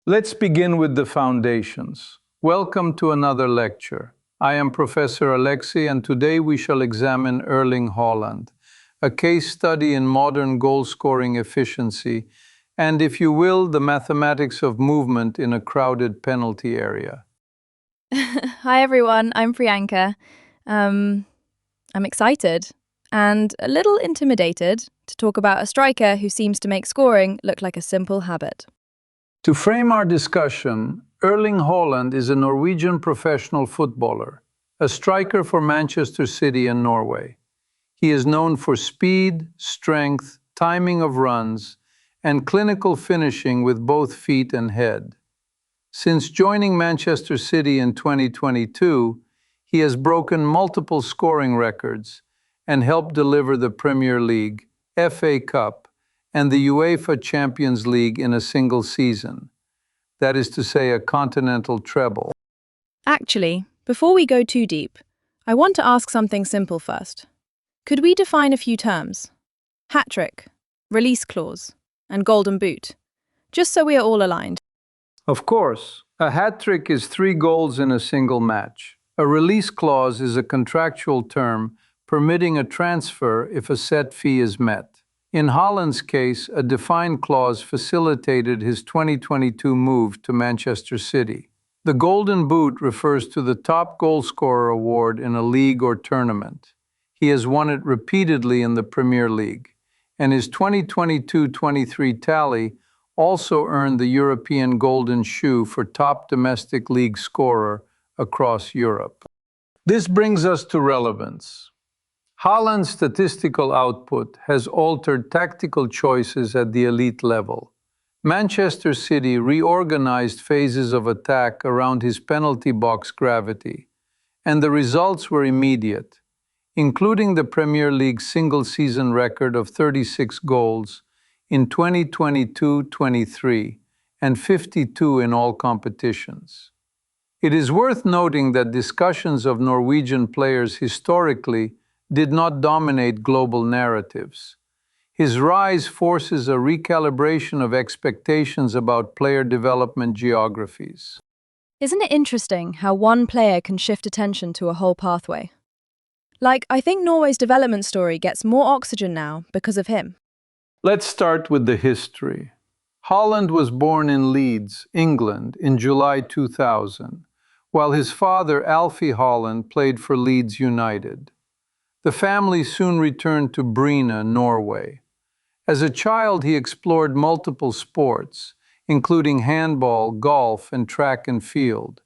Let's begin with the foundations. Welcome to another lecture. I am Professor Alexei, and today we shall examine Erling Haaland, a case study in modern goal-scoring efficiency, and, if you will, the mathematics of movement in a crowded penalty area. Hi everyone, I'm Priyanka. I'm excited and a little intimidated to talk about a striker who seems to make scoring look like a simple habit. To frame our discussion, Erling Haaland is a Norwegian professional footballer, a striker for Manchester City and Norway. He is known for speed, strength, timing of runs, and clinical finishing with both feet and head. Since joining Manchester City in 2022, he has broken multiple scoring records and helped deliver the Premier League, FA Cup, and the UEFA Champions League in a single season. That is to say, a continental treble. Actually, before we go too deep, I want to ask something simple first. Could we define a few terms? Hat-trick, release clause, and golden boot, just so we are all aligned. Of course, a hat-trick is 3 goals in a single match. A release clause is a contractual term permitting a transfer if a set fee is met. In Haaland's case, a defined clause facilitated his 2022 move to Manchester City. The Golden Boot refers to the top goalscorer award in a league or tournament. He has won it repeatedly in the Premier League, and his 2022-23 tally also earned the European Golden Shoe for top domestic league scorer across Europe. This brings us to relevance. Haaland's statistical output has altered tactical choices at the elite level. Manchester City reorganized phases of attack around his penalty box gravity, and the results were immediate, including the Premier League single-season record of 36 goals in 2022-23 and 52 in all competitions. It is worth noting that discussions of Norwegian players historically did not dominate global narratives. His rise forces a recalibration of expectations about player development geographies. Isn't it interesting how one player can shift attention to a whole pathway? I think Norway's development story gets more oxygen now because of him. Let's start with the history. Haaland was born in Leeds, England, in July 2000, while his father, Alfie Haaland, played for Leeds United. The family soon returned to Bryne, Norway. As a child, he explored multiple sports, including handball, golf, and track and field,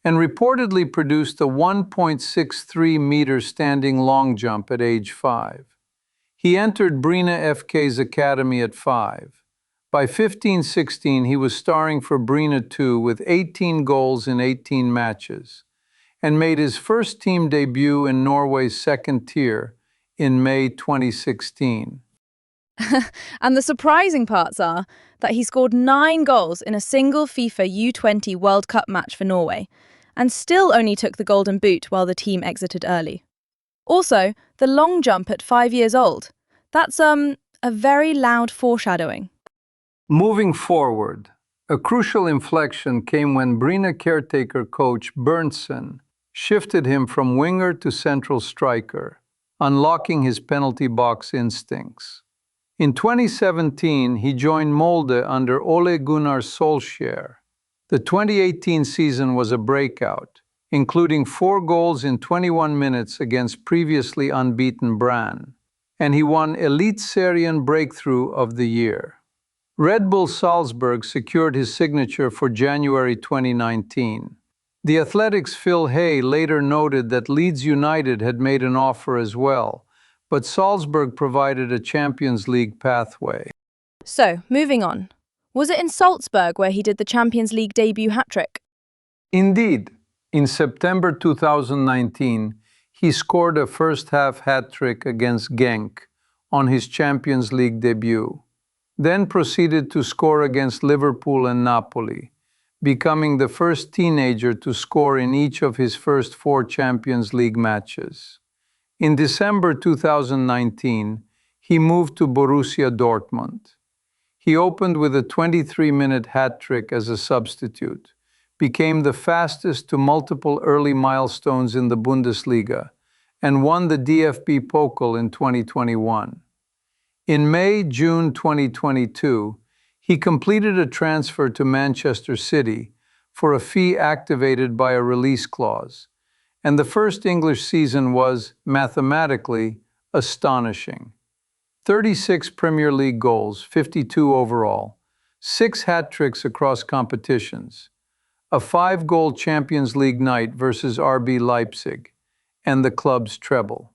and reportedly produced a 1.63-meter standing long jump at age 5. He entered Bryne FK's academy at 5. By 15-16, he was starring for Bryne 2 with 18 goals in 18 matches, and made his first team debut in Norway's second tier in May 2016. And the surprising parts are that he scored 9 goals in a single FIFA U20 World Cup match for Norway, and still only took the Golden Boot while the team exited early. Also, the long jump at 5 years old. That's a very loud foreshadowing. Moving forward, a crucial inflection came when Bryne caretaker coach Berntsen shifted him from winger to central striker, unlocking his penalty box instincts. In 2017, he joined Molde under Ole Gunnar Solskjær. The 2018 season was a breakout, including 4 goals in 21 minutes against previously unbeaten Brann, and he won Eliteserien Breakthrough of the Year. Red Bull Salzburg secured his signature for January 2019. The Athletic's Phil Hay later noted that Leeds United had made an offer as well, but Salzburg provided a Champions League pathway. So, moving on. Was it in Salzburg where he did the Champions League debut hat-trick? Indeed, in September 2019, he scored a first-half hat-trick against Genk on his Champions League debut, then proceeded to score against Liverpool and Napoli, becoming the first teenager to score in each of his first 4 Champions League matches. In December 2019, he moved to Borussia Dortmund. He opened with a 23-minute hat trick as a substitute, became the fastest to multiple early milestones in the Bundesliga, and won the DFB Pokal in 2021. In May-June 2022, he completed a transfer to Manchester City for a fee activated by a release clause, and the first English season was, mathematically, astonishing. 36 Premier League goals, 52 overall, 6 hat-tricks across competitions, a 5-goal Champions League night versus RB Leipzig, and the club's treble.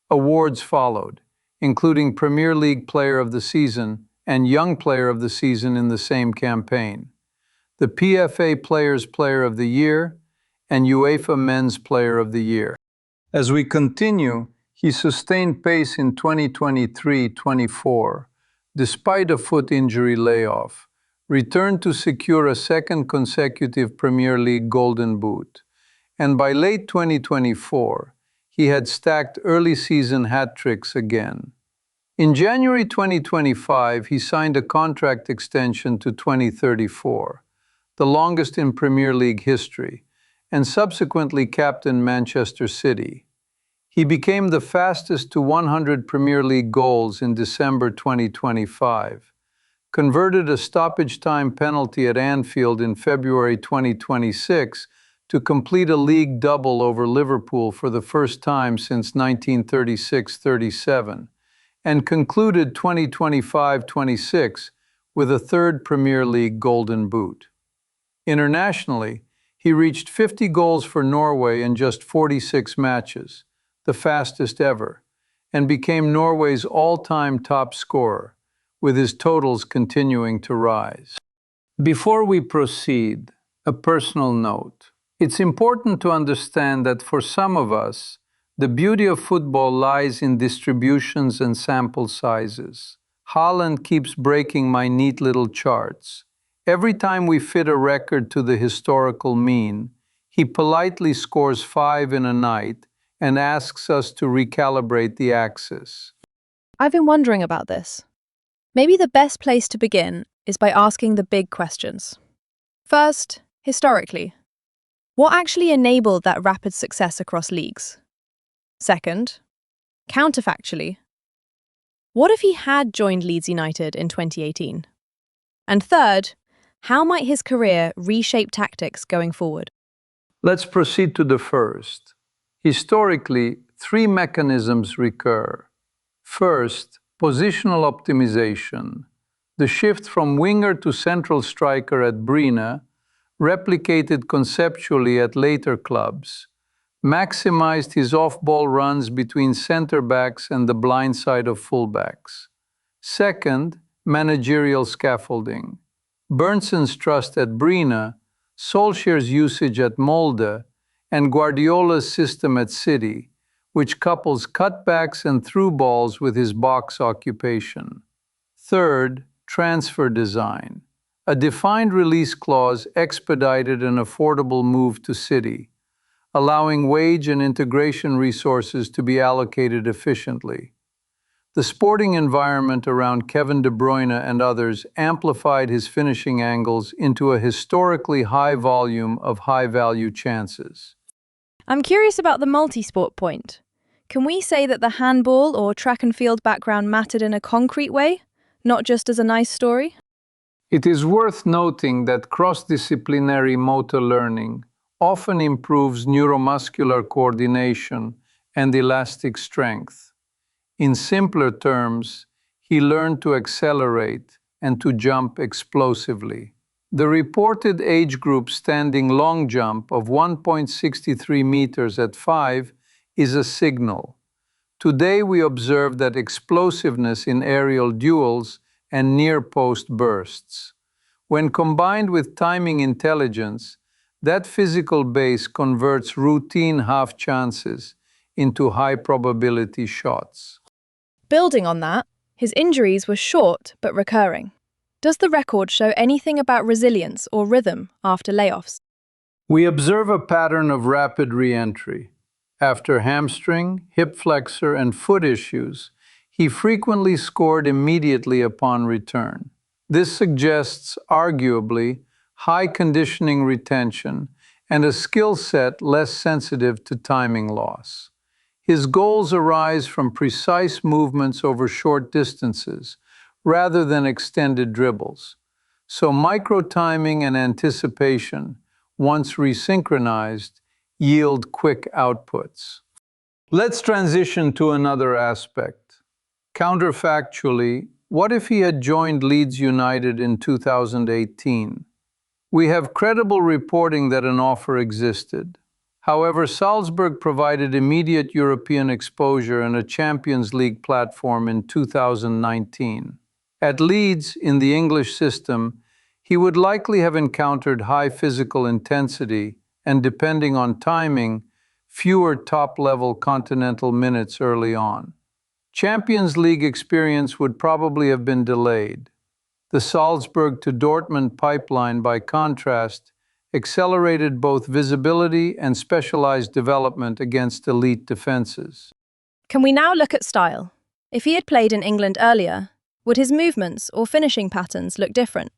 Awards followed, including Premier League Player of the Season and Young Player of the Season in the same campaign, the PFA Players Player of the Year, and UEFA Men's Player of the Year. As we continue, he sustained pace in 2023-24, despite a foot injury layoff, returned to secure a second consecutive Premier League Golden Boot, and by late 2024, he had stacked early season hat-tricks again. In January 2025, he signed a contract extension to 2034, the longest in Premier League history, and subsequently captained Manchester City. He became the fastest to 100 Premier League goals in December 2025, converted a stoppage-time penalty at Anfield in February 2026 to complete a league double over Liverpool for the first time since 1936-37, and concluded 2025-26 with a third Premier League Golden Boot. Internationally, he reached 50 goals for Norway in just 46 matches, the fastest ever, and became Norway's all-time top scorer, with his totals continuing to rise. Before we proceed, a personal note. It's important to understand that for some of us, the beauty of football lies in distributions and sample sizes. Haaland keeps breaking my neat little charts. Every time we fit a record to the historical mean, he politely scores 5 in a night and asks us to recalibrate the axis. I've been wondering about this. Maybe the best place to begin is by asking the big questions. First, historically, what actually enabled that rapid success across leagues? Second, counterfactually, what if he had joined Leeds United in 2018? And third, how might his career reshape tactics going forward? Let's proceed to the first. Historically, 3 mechanisms recur. First, positional optimization. The shift from winger to central striker at Brina, replicated conceptually at later clubs, maximized his off-ball runs between center-backs and the blind side of fullbacks. Second, managerial scaffolding. Bernson's trust at Brina, Solskjaer's usage at Molde, and Guardiola's system at City, which couples cutbacks and through balls with his box occupation. Third, transfer design. A defined release clause expedited an affordable move to City, allowing wage and integration resources to be allocated efficiently. The sporting environment around Kevin De Bruyne and others amplified his finishing angles into a historically high volume of high-value chances. I'm curious about the multi-sport point. Can we say that the handball or track and field background mattered in a concrete way, not just as a nice story? It is worth noting that cross-disciplinary motor learning often improves neuromuscular coordination and elastic strength. In simpler terms, he learned to accelerate and to jump explosively. The reported age group standing long jump of 1.63 meters at 5 is a signal. Today we observe that explosiveness in aerial duels and near-post bursts. When combined with timing intelligence, that physical base converts routine half chances into high-probability shots. Building on that, his injuries were short but recurring. Does the record show anything about resilience or rhythm after layoffs? We observe a pattern of rapid re-entry. After hamstring, hip flexor, and foot issues, he frequently scored immediately upon return. This suggests, arguably, high conditioning retention and a skill set less sensitive to timing loss. His goals arise from precise movements over short distances, rather than extended dribbles. So micro-timing and anticipation, once resynchronized, yield quick outputs. Let's transition to another aspect. Counterfactually, what if he had joined Leeds United in 2018? We have credible reporting that an offer existed. However, Salzburg provided immediate European exposure and a Champions League platform in 2019. At Leeds, in the English system, he would likely have encountered high physical intensity and, depending on timing, fewer top-level continental minutes early on. Champions League experience would probably have been delayed. The Salzburg to Dortmund pipeline, by contrast, accelerated both visibility and specialized development against elite defenses. Can we now look at style? If he had played in England earlier, would his movements or finishing patterns look different?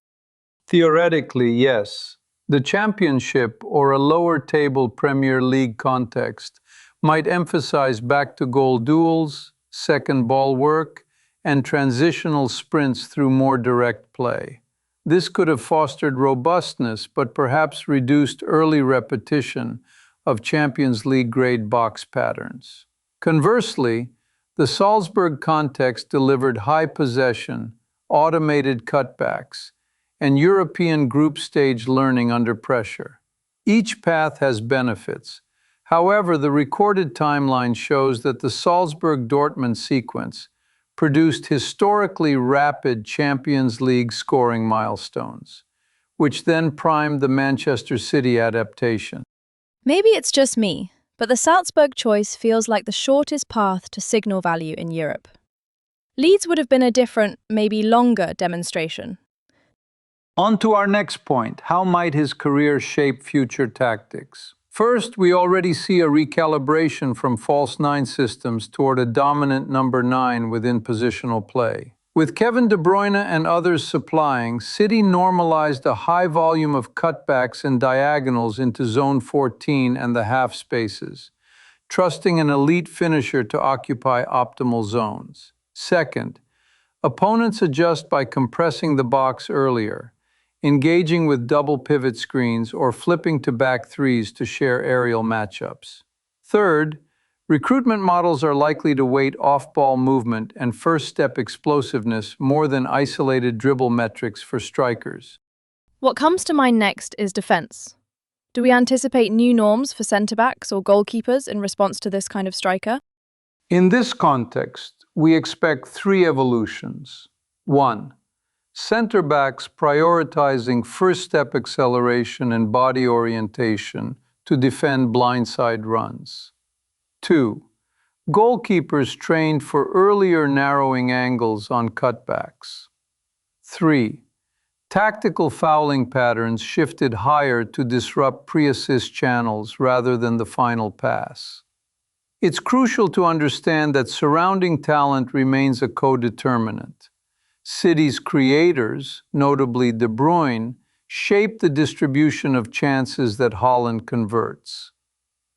Theoretically, yes. The Championship or a lower table Premier League context might emphasize back-to-goal duels, second ball work, and transitional sprints through more direct play. This could have fostered robustness, but perhaps reduced early repetition of Champions League grade box patterns. Conversely, the Salzburg context delivered high possession, automated cutbacks, and European group stage learning under pressure. Each path has benefits. However, the recorded timeline shows that the Salzburg-Dortmund sequence produced historically rapid Champions League scoring milestones, which then primed the Manchester City adaptation. Maybe it's just me, but the Salzburg choice feels like the shortest path to signal value in Europe. Leeds would have been a different, maybe longer demonstration. On to our next point. How might his career shape future tactics? First, we already see a recalibration from false nine systems toward a dominant number 9 within positional play. With Kevin De Bruyne and others supplying, City normalized a high volume of cutbacks and diagonals into zone 14 and the half spaces, trusting an elite finisher to occupy optimal zones. Second, opponents adjust by compressing the box earlier, engaging with double pivot screens or flipping to back threes to share aerial matchups. Third, recruitment models are likely to weight off-ball movement and first-step explosiveness more than isolated dribble metrics for strikers. What comes to mind next is defence. Do we anticipate new norms for centre-backs or goalkeepers in response to this kind of striker? In this context, we expect 3 evolutions. 1. Center-backs prioritizing first-step acceleration and body orientation to defend blindside runs. 2. Goalkeepers trained for earlier narrowing angles on cutbacks. 3. Tactical fouling patterns shifted higher to disrupt pre-assist channels rather than the final pass. It's crucial to understand that surrounding talent remains a co-determinant. City's creators, notably De Bruyne, shape the distribution of chances that Haaland converts.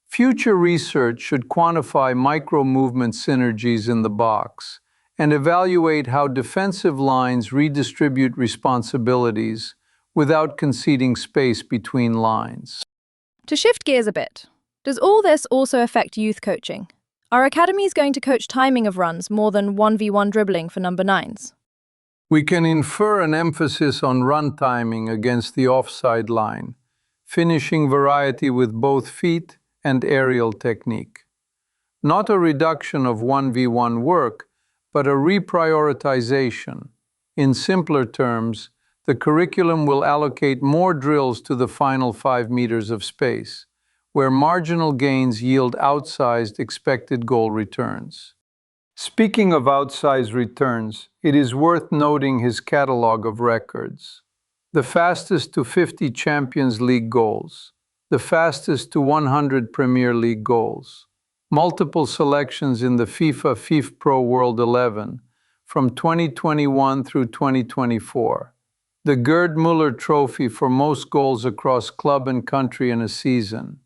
Future research should quantify micro-movement synergies in the box and evaluate how defensive lines redistribute responsibilities without conceding space between lines. To shift gears a bit, does all this also affect youth coaching? Are academies going to coach timing of runs more than 1v1 dribbling for number 9s? We can infer an emphasis on run timing against the offside line, finishing variety with both feet and aerial technique. Not a reduction of 1v1 work, but a reprioritization. In simpler terms, the curriculum will allocate more drills to the final 5 meters of space, where marginal gains yield outsized expected goal returns. Speaking of outsized returns, it is worth noting his catalog of records. The fastest to 50 Champions League goals, the fastest to 100 Premier League goals, multiple selections in the FIFA Pro World 11 from 2021 through 2024, the Gerd Muller Trophy for most goals across club and country in a season,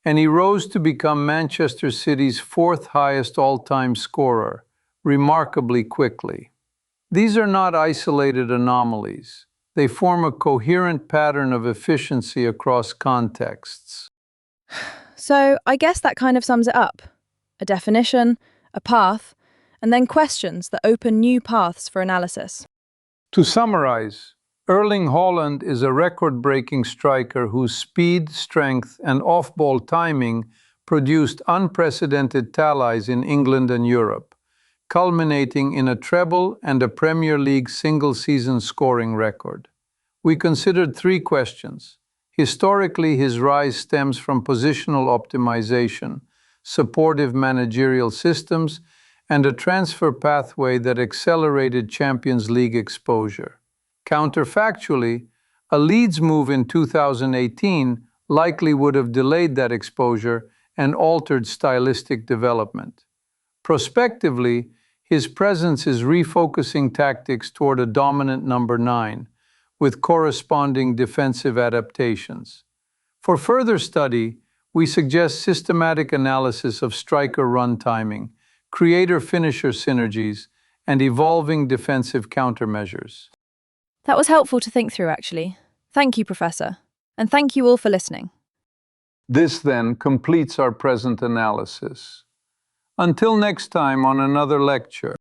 and he rose to become Manchester City's fourth highest all-time scorer, remarkably quickly. These are not isolated anomalies. They form a coherent pattern of efficiency across contexts. So I guess that kind of sums it up. A definition, a path, and then questions that open new paths for analysis. To summarize, Erling Haaland is a record-breaking striker whose speed, strength, and off-ball timing produced unprecedented tallies in England and Europe, culminating in a treble and a Premier League single-season scoring record. We considered three questions. Historically, his rise stems from positional optimization, supportive managerial systems, and a transfer pathway that accelerated Champions League exposure. Counterfactually, a Leeds move in 2018 likely would have delayed that exposure and altered stylistic development. Prospectively, his presence is refocusing tactics toward a dominant number 9, with corresponding defensive adaptations. For further study, we suggest systematic analysis of striker run timing, creator-finisher synergies, and evolving defensive countermeasures. That was helpful to think through, actually. Thank you, Professor. And thank you all for listening. This then completes our present analysis. Until next time on another lecture.